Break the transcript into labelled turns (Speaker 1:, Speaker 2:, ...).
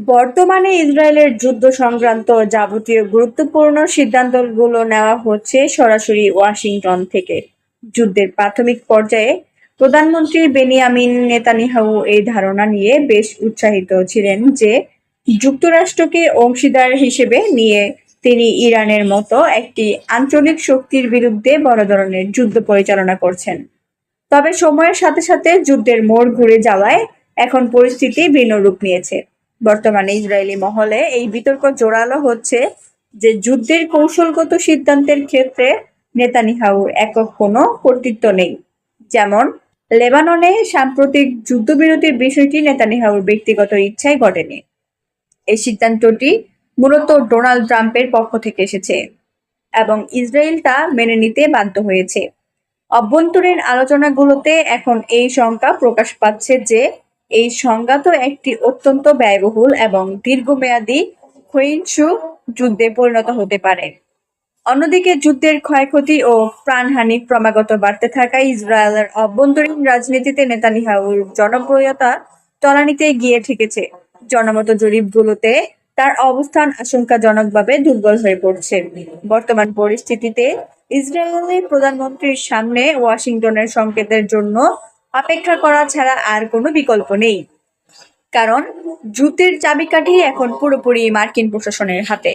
Speaker 1: বর্তমানে ইসরায়েলের যুদ্ধ সংক্রান্ত যাবতীয় গুরুত্বপূর্ণ সিদ্ধান্তগুলো নেওয়া হচ্ছে সরাসরি ওয়াশিংটন থেকে। যুদ্ধের প্রাথমিক পর্যায়ে প্রধানমন্ত্রী বেনিয়ামিন নেতানিয়াহু এই ধারণা নিয়ে বেশ উৎসাহিত ছিলেন যে যুক্তরাষ্ট্রকে অংশীদার হিসেবে নিয়ে তিনি ইরানের মতো একটি আঞ্চলিক শক্তির বিরুদ্ধে বড় ধরনের যুদ্ধ পরিচালনা করছেন। তবে সময়ের সাথে সাথে যুদ্ধের মোড় ঘুরে যাওয়ায় এখন পরিস্থিতি ভিন্ন রূপ নিয়েছে। বর্তমানে ইসরায়েলি মহলে এই বিতর্ক জোরালো হচ্ছে যে যুদ্ধের কৌশলগত সিদ্ধান্তের ক্ষেত্রে নেতানিয়াহুর একক কোনো কর্তৃত্ব নেই। যেমন লেবাননে সাম্প্রতিক যুদ্ধবিরতির বিষয়টি নেতানিয়াহুর ব্যক্তিগত ইচ্ছায় ঘটেনি। এই সিদ্ধান্তটি মূলত ডোনাল্ড ট্রাম্পের পক্ষ থেকে এসেছে এবং ইসরায়েল তা মেনে নিতে বাধ্য হয়েছে। অভ্যন্তরীণ আলোচনাগুলোতে এখন এই শঙ্কা প্রকাশ পাচ্ছে যে এই সংঘাত একটি অত্যন্ত ব্যয়বহুল এবং দীর্ঘমেয়াদী ক্ষয়িষ্ণু যুদ্ধে পরিণত হতে পারে। অন্যদিকে যুদ্ধের ক্ষয়ক্ষতি ও প্রাণহানি ক্রমাগত বাড়তে থাকায় ইসরায়েলের অভ্যন্তরীণ রাজনীতিতে নেতানিয়াহুর জনপ্রিয়তা তলানিতে গিয়ে ঠেকেছে। জনমত জরিপগুলোতে তার অবস্থান আশঙ্কাজনকভাবে দুর্বল হয়ে পড়ছে। বর্তমান পরিস্থিতিতে ইসরায়েলের প্রধানমন্ত্রীর সামনে ওয়াশিংটনের সংকেতের জন্য অপেক্ষা করা ছাড়া আর কোনো বিকল্প নেই, কারণ যুদ্ধের চাবিকাঠি এখন পুরোপুরি মার্কিন প্রশাসনের হাতে।